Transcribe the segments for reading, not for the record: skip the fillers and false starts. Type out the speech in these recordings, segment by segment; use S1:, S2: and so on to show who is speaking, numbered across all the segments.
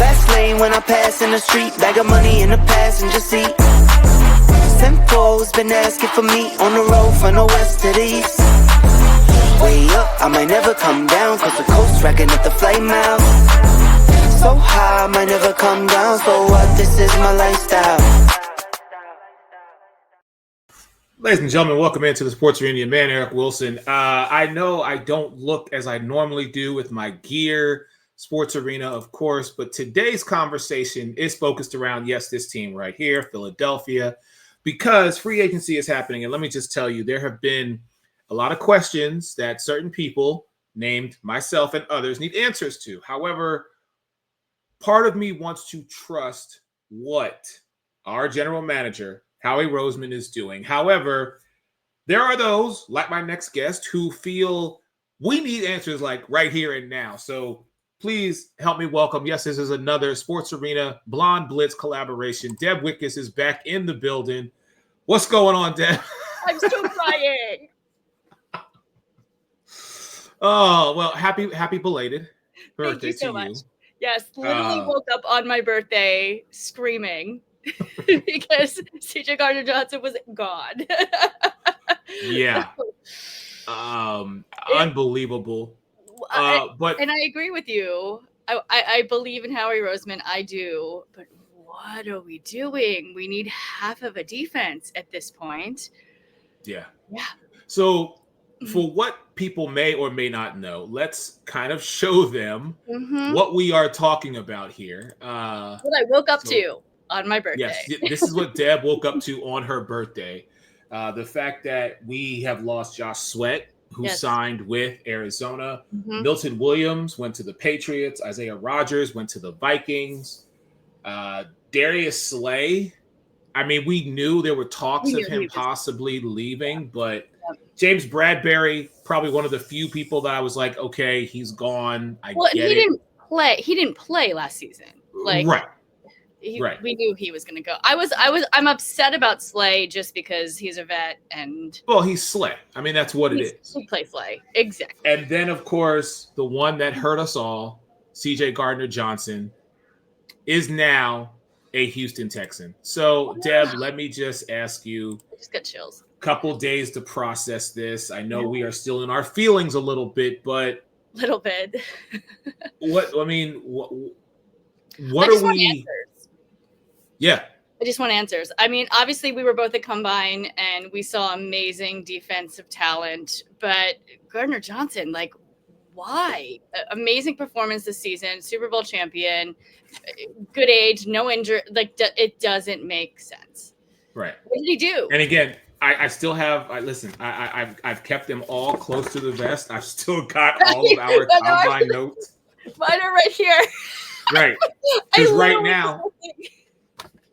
S1: Fast lane when I pass in the street, bag of money in the passenger seat. Simcoe's been asking for me on the road from the west to the east. Way up, I might never come down, cause the coast racking at the flight miles. So high, I might never come down, so what, this is my lifestyle.
S2: Ladies and gentlemen, welcome into the Sports Arena. Man, Eric Wilson. I know I don't look as I normally do with my gear, Sports Arena, of course, but today's conversation is focused around, yes, this team right here, Philadelphia, because free agency is happening. And let me just tell you, there have been a lot of questions that certain people, named myself and others, need answers to. However, part of me wants to trust what our general manager, Howie Roseman, is doing. However, there are those, like my next guest, who feel we need answers like right here and now. So please help me welcome. Yes, this is another Sports Arena Blonde Blitz collaboration. Deb Whitcas is back in the building. What's going on, Deb?
S3: I'm still crying.
S2: Oh, well, happy belated birthday.
S3: Thank you so
S2: to
S3: much.
S2: you.
S3: Yes, literally woke up on my birthday screaming because CJ Gardner-Johnson was gone.
S2: Yeah. Unbelievable.
S3: And I agree with you. I believe in Howie Roseman. I do. But what are we doing? We need half of a defense at this point.
S2: Yeah.
S3: Yeah.
S2: So for what people may or may not know, let's kind of show them what we are talking about here.
S3: What I woke up to on my birthday.
S2: Yes, this is what Deb woke up to on her birthday. The fact that we have lost Josh Sweat, who signed with Arizona. Milton Williams went to the Patriots. Isaiah Rodgers went to the Vikings. Darius Slay. I mean, we knew there were talks of him possibly leaving, but James Bradbury, probably one of the few people that I was like, okay, he's gone.
S3: He didn't play last season.
S2: Right.
S3: We knew he was going to go. I'm upset about Slay just because he's a vet and.
S2: Well, he's Slay. I mean, that's what it is.
S3: He plays Slay. Exactly.
S2: And then, of course, the one that hurt us all, CJ Gardner-Johnson, is now a Houston Texan. So, Deb, let me just ask you.
S3: I just got chills.
S2: Couple days to process this. I know we are still in our feelings a little bit, but.
S3: Little bit.
S2: What are we?
S3: Answers.
S2: Yeah.
S3: I just want answers. I mean, obviously we were both at Combine and we saw amazing defensive talent, but Gardner-Johnson, like, why? Amazing performance this season, Super Bowl champion, good age, no injury. Like, it doesn't make sense.
S2: Right.
S3: What did he do?
S2: And again, I still have. Listen, I've kept them all close to the vest. I've still got all of our Combine notes.
S3: Mine are right here.
S2: Right. Because right now.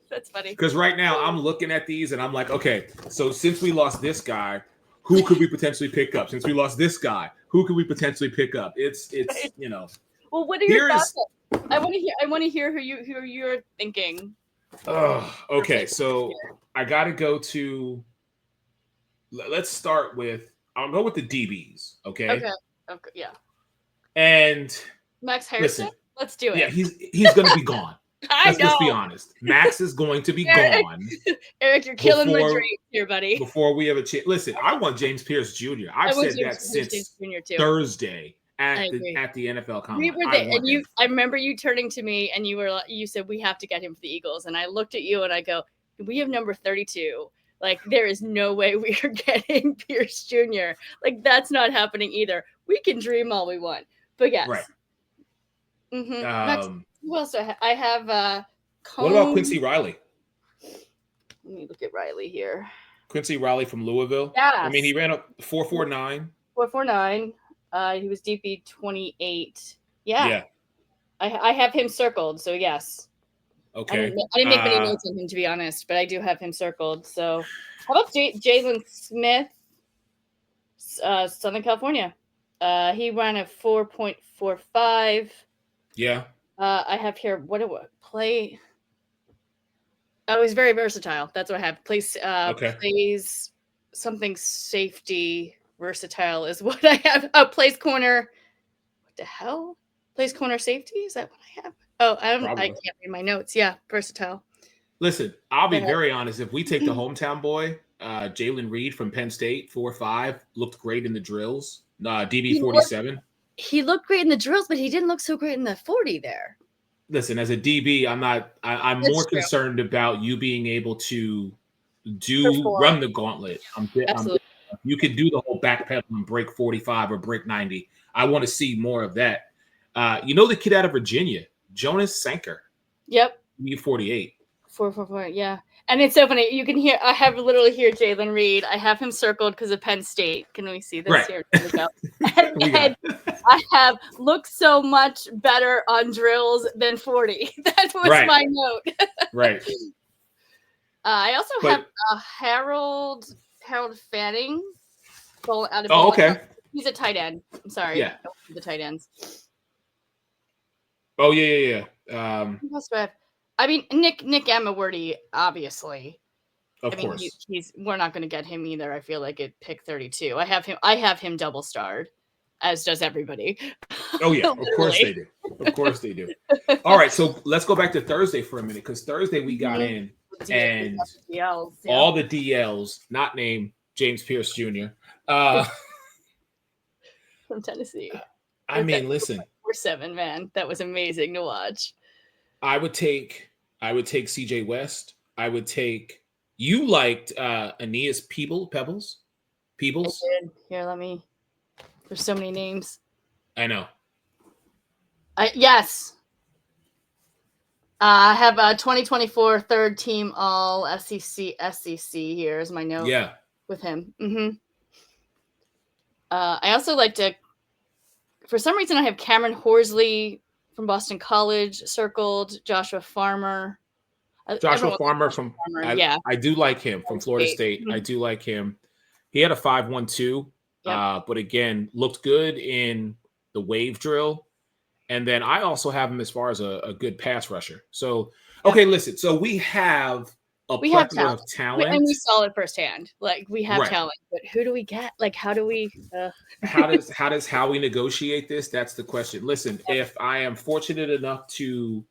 S3: That's funny.
S2: Because right now I'm looking at these and I'm like, okay, so since we lost this guy, who could we potentially pick up? Since we lost this guy, who could we potentially pick up? It's you know.
S3: Well, what are your thoughts? I want to hear who you're thinking.
S2: Okay, so I got to go to. Let's start with. I'll go with the DBs. Okay.
S3: Okay. Yeah.
S2: And
S3: Max Harrison.
S2: Listen,
S3: let's do it.
S2: Yeah, he's going to be gone. Let's just be honest. Max is going to be gone.
S3: Eric, you're killing my dream here, buddy.
S2: Before we have a chance. Listen, I want James Pierce Jr. I've said that since Thursday at the NFL Combine.
S3: We were there, and I remember you turning to me and you said we have to get him for the Eagles, and I looked at you and I go, we have number 32. Like, there is no way we are getting Pierce Jr. Like, that's not happening either. We can dream all we want, but yes.
S2: Right.
S3: Who else do I have?
S2: What about Quincy Riley?
S3: Let me look at Riley here.
S2: Quincy Riley from Louisville.
S3: Yeah.
S2: I mean, he ran up 4.49.
S3: 4.49. He was DP 28. Yeah. I have him circled, so yes.
S2: Okay.
S3: I didn't make many notes on him, to be honest, but I do have him circled. So, how about Jalen Smith, Southern California? He ran a 4.45.
S2: Yeah.
S3: I have here. What do I play? Oh, he's very versatile. That's what I have. Plays something safety. Versatile is what I have. Plays corner. What the hell? Plays corner safety? Is that what I have? Oh, I
S2: Probably.
S3: can't read my notes. Yeah, versatile.
S2: Listen, I'll be very honest. If we take the hometown boy, Jalen Reed from Penn State, 4.5, looked great in the drills. DB 47.
S3: He looked great in the drills, but he didn't look so great in the 40 there.
S2: Listen, as a DB, I'm more concerned about you being able to run the gauntlet.
S3: Absolutely.
S2: You could do the whole backpedal and break 45 or break 90. I want to see more of that. The kid out of Virginia, Jonas Sanker.
S3: Yep.
S2: U48.
S3: 4.44. Yeah. And it's so funny. You can hear, I have literally hear Jalen Reed. I have him circled because of Penn State. Can we see this here? There we go. And I have looked so much better on drills than 40. That was my note.
S2: Right.
S3: I also have Harold Fanning. Out of
S2: okay.
S3: He's a tight end. I'm sorry.
S2: Yeah.
S3: The tight ends.
S2: Oh, yeah.
S3: I mean, Nick Amawordy, obviously.
S2: Of course.
S3: We're not going to get him either. I feel like at pick 32. I have him double starred, as does everybody.
S2: Oh yeah, of course they do. Of course they do. All right, so let's go back to Thursday for a minute, because Thursday we got in and all the DLs, not named James Pierce Jr.
S3: From Tennessee.
S2: I mean, listen.
S3: 4-7, man. That was amazing to watch.
S2: I would take CJ West. I would take, you liked Aeneas Peebles?
S3: I did. Here, there's so many names.
S2: I know.
S3: Yes. I have a 2024 third team all SEC here is my note.
S2: Yeah.
S3: With him. Mm-hmm. I also like to, for some reason, I have Cameron Horsley from Boston College circled, Joshua Farmer.
S2: I do like him from Florida State.
S3: Mm-hmm.
S2: I do like him. He had a 5.12, but again, looked good in the wave drill. And then I also have him as far as a good pass rusher. So, okay, listen. So we have a plethora of talent.
S3: And we saw it firsthand. Like, we have talent, but who do we get? Like, how do we?
S2: How does Howie negotiate this? That's the question. Listen, if I am fortunate enough to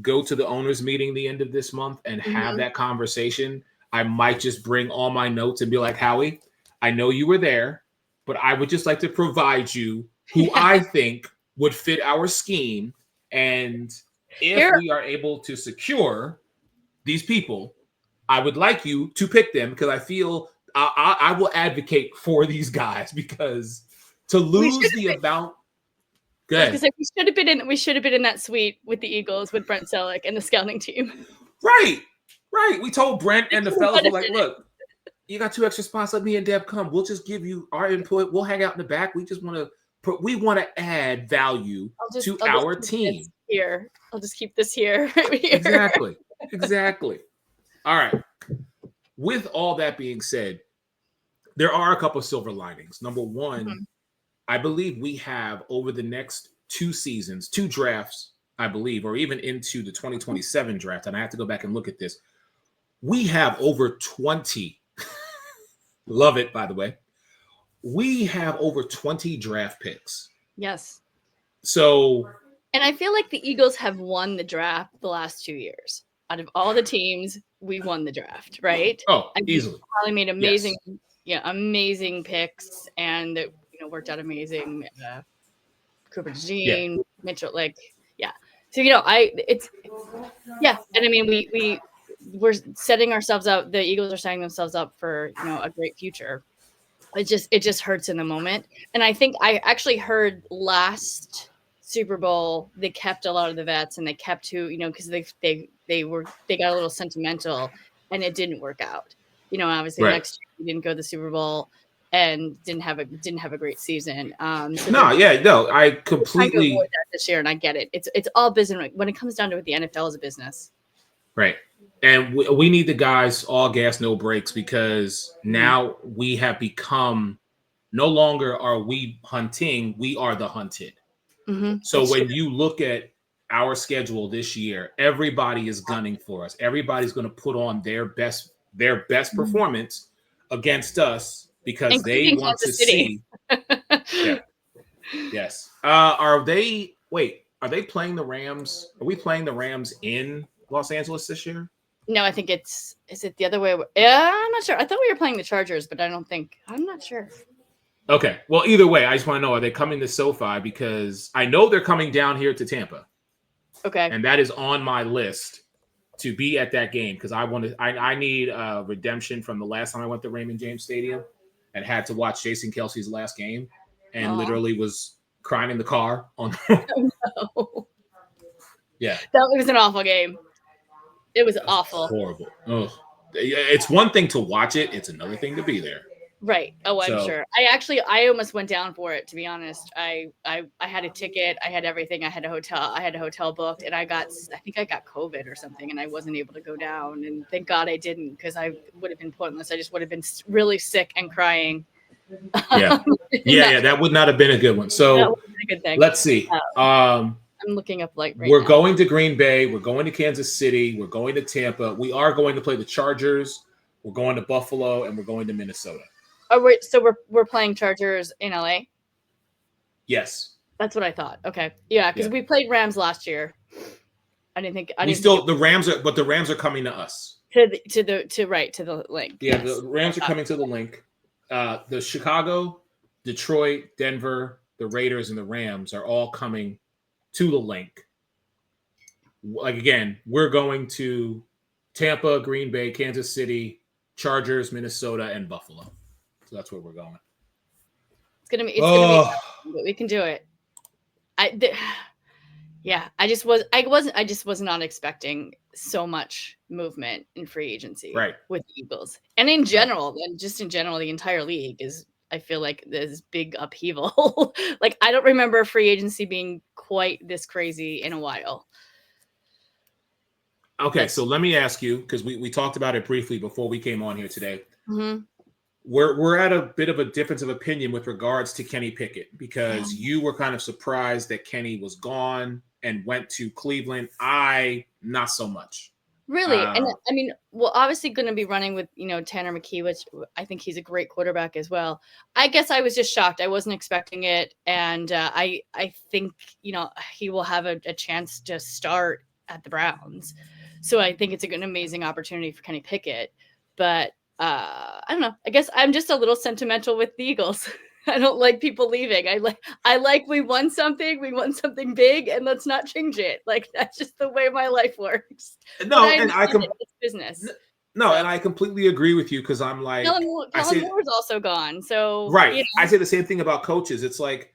S2: go to the owners meeting the end of this month and have that conversation, I might just bring all my notes and be like, Howie, I know you were there, but I would just like to provide you who I think would fit our scheme. And if we are able to secure these people, I would like you to pick them, because I feel I will advocate for these guys, because to lose the amount. Good.
S3: We should have been in that suite with the Eagles with Brent Selleck and the scouting team.
S2: Right. We told Brent and the fellas, were like, look, you got 2 extra spots. Let me and Deb come. We'll just give you our input. We'll hang out in the back. We want to add value to our team.
S3: Here, I'll just keep this here. Right here.
S2: Exactly. All right. With all that being said, there are a couple of silver linings. Number one, I believe we have, over the next 2 seasons, 2 drafts, I believe, or even into the 2027 draft, and I have to go back and look at this, we have over 20. Love it, by the way. We have over 20 draft picks.
S3: Yes.
S2: So.
S3: And I feel like the Eagles have won the draft the last 2 years. Out of all the teams, we won the draft, right?
S2: Oh, easily.
S3: Probably made amazing picks, and worked out amazing. Cooper Jean, Mitchell, So and I mean we're setting ourselves up. The Eagles are setting themselves up for a great future. It just hurts in the moment, and I think I actually heard last Super Bowl they kept a lot of the vets, and they kept because they got a little sentimental, and it didn't work out. Obviously next year we didn't go to the Super Bowl and didn't have a great season.
S2: I completely
S3: avoid that this year, and I get it. It's all business when it comes down to it. The NFL is a business,
S2: right? And we need the guys all gas, no brakes, because now we have become, no longer are we hunting, we are the hunted. So when you look at our schedule this year, everybody is gunning for us. Everybody's going to put on their best performance against us, because
S3: including
S2: they want
S3: Kansas
S2: to
S3: City.
S2: see. Yes. Are they? Wait. Are they playing the Rams? Are we playing the Rams in Los Angeles this year?
S3: No, I think is it the other way? Yeah, I'm not sure. I thought we were playing the Chargers, but I'm not sure.
S2: Okay. Well, either way, I just want to know, are they coming to SoFi? Because I know they're coming down here to Tampa.
S3: Okay.
S2: And that is on my list to be at that game because I need redemption from the last time I went to Raymond James Stadium and had to watch Jason Kelsey's last game and literally was crying in the car on.
S3: No.
S2: Yeah.
S3: That was an awful game. It was awful.
S2: Horrible. Ugh. It's one thing to watch it. It's another thing to be there.
S3: Right. Oh, I'm sure. I almost went down for it, to be honest. I had a ticket. I had everything. I had a hotel booked, and I think I got COVID or something, and I wasn't able to go down. And thank God I didn't, because I would have been pointless. I just would have been really sick and crying.
S2: Yeah. Yeah. That would not have been a good one. So
S3: that would have been a good thing.
S2: Let's see.
S3: I'm looking up right
S2: we're
S3: now.
S2: going to Green Bay. We're going to Kansas City. We're going to Tampa. We are going to play the Chargers. We're going to Buffalo, and we're going to Minnesota.
S3: Oh, wait, so we're playing Chargers in LA?
S2: Yes.
S3: That's what I thought. Okay. Yeah, because we played Rams last year.
S2: The Rams are coming to us.
S3: To the link.
S2: Yeah, yes. The Rams are coming to the link. The Chicago, Detroit, Denver, the Raiders, and the Rams are all coming to the link. Like, again, we're going to Tampa, Green Bay, Kansas City, Chargers, Minnesota, and Buffalo. So that's where we're going.
S3: It's gonna be tough, but we can do it. I just was not expecting so much movement in free agency with the Eagles. And in general, the entire league is, I feel like, there's big upheaval. Like, I don't remember free agency being quite this crazy in a while.
S2: Okay, so let me ask you, because we talked about it briefly before we came on here today.
S3: Mm-hmm.
S2: We're at a bit of a difference of opinion with regards to Kenny Pickett, because you were kind of surprised that Kenny was gone and went to Cleveland. Not so much.
S3: Really? And I mean, well, obviously going to be running with, Tanner McKee, which I think he's a great quarterback as well. I guess I was just shocked. I wasn't expecting it. And I think, he will have a chance to start at the Browns. So I think it's an amazing opportunity for Kenny Pickett. But I don't know. I guess I'm just a little sentimental with the Eagles. I don't like people leaving. I like we won something big, and let's not change it. Like, that's just the way my life works.
S2: No, and
S3: it's business.
S2: No, and I completely agree with you, because I'm like,
S3: Kellen Moore's also gone. So
S2: right. I say the same thing about coaches. It's like,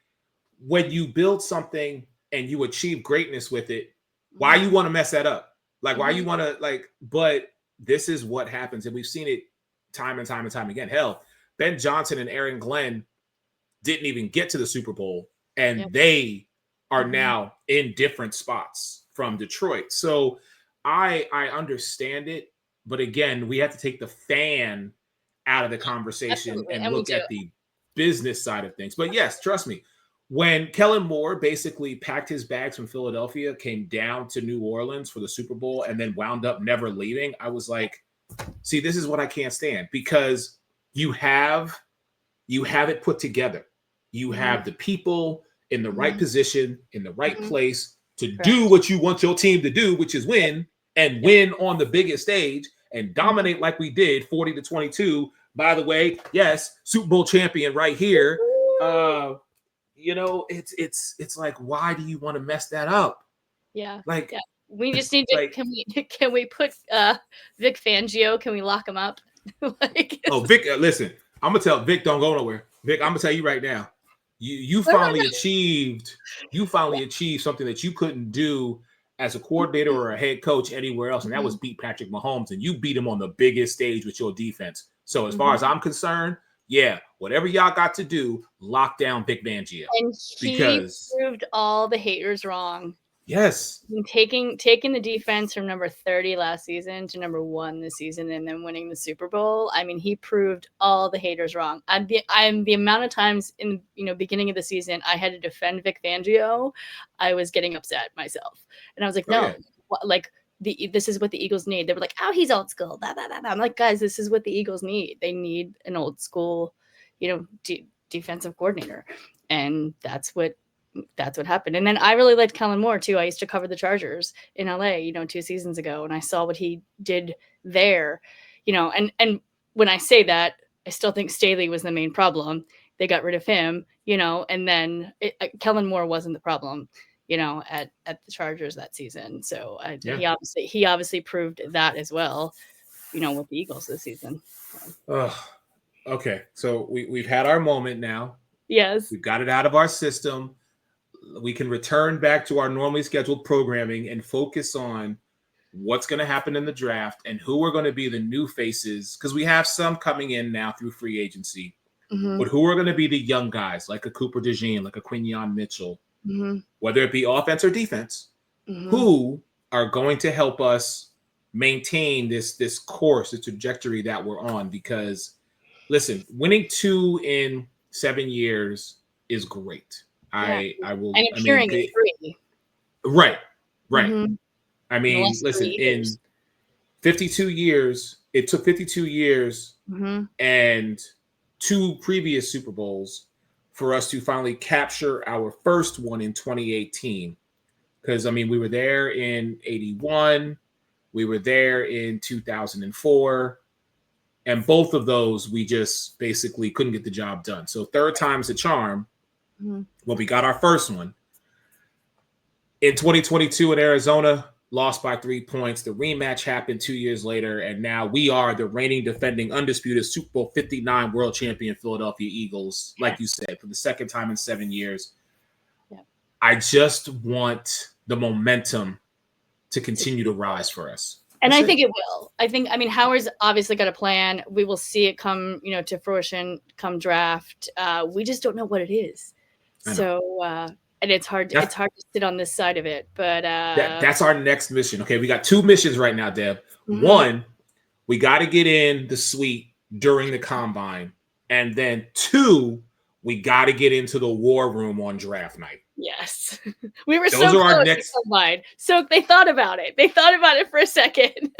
S2: when you build something and you achieve greatness with it, why you want to mess that up? Like, why you want to but this is what happens. And we've seen it time and time and time again. Hell, Ben Johnson and Aaron Glenn didn't even get to the Super Bowl, and they are now in different spots from Detroit. So I understand it, but again, we have to take the fan out of the conversation and look at the business side of things. But yes, trust me, when Kellen Moore basically packed his bags from Philadelphia, came down to New Orleans for the Super Bowl, and then wound up never leaving, I was like, see, this is what I can't stand, because you have it put together. You have the people in the right position, in the right place to do what you want your team to do, which is win, and win on the biggest stage and dominate like we did, 40-22. By the way, yes, Super Bowl champion right here. It's like, why do you want to mess that up?
S3: Yeah. We just need to, can we put Vic Fangio, can we lock him up?
S2: Vic, listen, I'm gonna tell Vic, don't go nowhere. Vic, I'm gonna tell you right now, you finally achieved something that you couldn't do as a coordinator or a head coach anywhere else, and that was beat Patrick Mahomes, and you beat him on the biggest stage with your defense. So as far as I'm concerned, whatever y'all got to do, lock down Vic Fangio.
S3: And he proved all the haters wrong.
S2: Yes.
S3: Taking the defense from number 30 last season to number 1 this season, and then winning the Super Bowl. I mean, he proved all the haters wrong. The amount of times in beginning of the season I had to defend Vic Fangio, I was getting upset myself, and I was like, this is what the Eagles need. They were like, oh, he's old school. Blah, blah, blah, blah. I'm like, guys, this is what the Eagles need. They need an old school, defensive coordinator, and that's what that's what happened. And then I really liked Kellen Moore too. I used to cover the Chargers in LA, 2 seasons ago, and I saw what he did there, and when I say that, I still think Staley was the main problem. They got rid of him, and then Kellen Moore wasn't the problem, at the Chargers that season. So he obviously proved that as well, with the Eagles this season.
S2: Okay. So we've had our moment now.
S3: Yes.
S2: We've got it out of our system. We can return back to our normally scheduled programming and focus on what's going to happen in the draft and who are going to be the new faces, because we have some coming in now through free agency. Mm-hmm. But who are going to be the young guys like a Cooper DeJean, like a Quinyon Mitchell, mm-hmm. whether it be offense or defense, mm-hmm. who are going to help us maintain this course, the trajectory that we're on. Because, listen, winning 2 in 7 years is great.
S3: Yeah.
S2: I will.
S3: And appearing in 3.
S2: Right.
S3: Mm-hmm.
S2: I mean, listen, in 52 years, it took 52 years mm-hmm. and 2 previous Super Bowls for us to finally capture our first one in 2018. Because, I mean, we were there in 81. We were there in 2004. And both of those, we just basically couldn't get the job done. So third time's a charm. Mm-hmm. Well, we got our first one. In 2022 in Arizona, lost by 3 points. The rematch happened 2 years later, and now we are the reigning, defending, undisputed Super Bowl 59 world champion Philadelphia Eagles, like you said, for the second time in 7 years. Yeah. I just want the momentum to continue to rise for us.
S3: And I think it will. I mean, Howard's obviously got a plan. We will see it come, to fruition come draft. We just don't know what it is. So, and it's hard to sit on this side of it, but
S2: that's our next mission. Okay, we got 2 missions right now, Deb. Mm-hmm. 1, we got to get in the suite during the combine, and then 2, we got to get into the war room on draft night.
S3: Yes, we were so close to combine. So they thought about it. They thought about it for a second.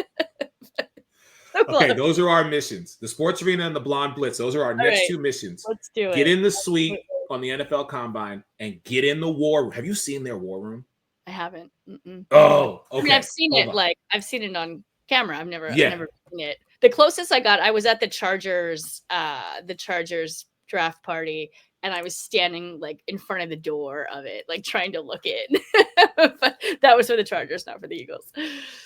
S2: Okay, those are our missions. The Sports Arena and the Blonde Blitz. Those are our next 2 missions.
S3: Let's do it.
S2: Get in the suite on the NFL Combine and get in the war room. Have you seen their war room?
S3: I haven't. Mm-mm.
S2: Oh, okay.
S3: I mean, I've seen it. I've seen it on camera. I've never seen it. The closest I got, I was at the Chargers draft party, and I was standing in front of the door of it, trying to look in. But that was for the Chargers, not for the Eagles.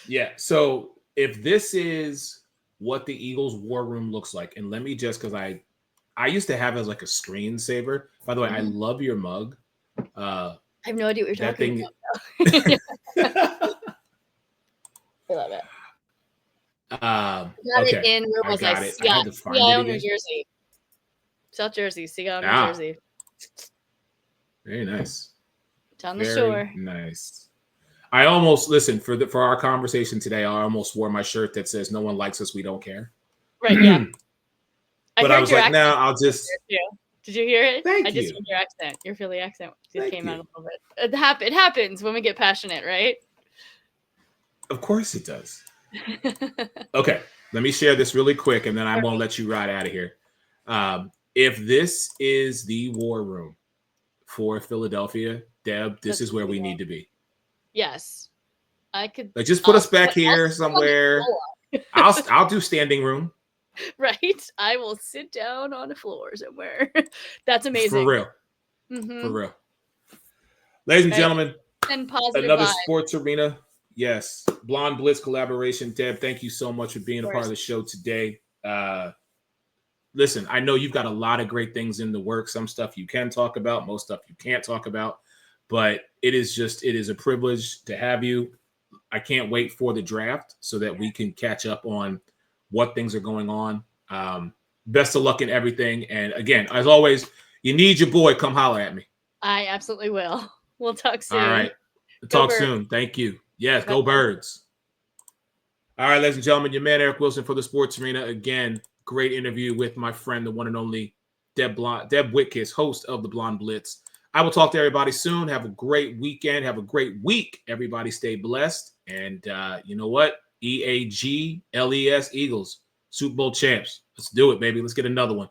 S2: Yeah. So if this is what the Eagles war room looks like, and let me just, because I used to have it as a screensaver. By the way, I love your mug.
S3: I have no idea what you're talking about. I love it.
S2: Okay.
S3: It in, where was I? Seattle, New Jersey. South Jersey, Seattle, New Jersey.
S2: Very nice.
S3: Down the shore.
S2: Nice. I almost, listen, for our conversation today, I almost wore my shirt that says "No one likes us, we don't care."
S3: Right, yeah.
S2: But I was like, no, I'll just.
S3: Did you hear it?
S2: Thank
S3: you.
S2: I
S3: just heard your accent. Your Philly accent just came out a little bit. It happens when we get passionate, right?
S2: Of course it does. Okay, let me share this really quick, and then I won't let you ride out of here. If this is the war room for Philadelphia, Deb, this is where we need to be.
S3: Yes, I could.
S2: Just put us back here somewhere. I'll do standing room.
S3: Right, I will sit down on the floor somewhere. That's amazing.
S2: For real. Mm-hmm. For real. Ladies and gentlemen,
S3: and positive
S2: another
S3: vibe.
S2: Sports Arena. Yes, Blonde Blitz collaboration. Deb, thank you so much for being a part of the show today. Listen, I know you've got a lot of great things in the works. Some stuff you can talk about, most stuff you can't talk about. But it is a privilege to have you. I can't wait for the draft so that we can catch up on what things are going on. Best of luck in everything. And again, as always, you need your boy. Come holler at me.
S3: I absolutely will. We'll talk soon.
S2: All right. Talk soon. Thank you. Yes, go Birds. All right, ladies and gentlemen, your man Eric Wilson for the Sports Arena. Again, great interview with my friend, the one and only Deb Whitcas, host of the Blonde Blitz. I will talk to everybody soon. Have a great weekend. Have a great week. Everybody stay blessed. And you know what? EAGLES, Eagles, Super Bowl champs. Let's do it, baby. Let's get another one.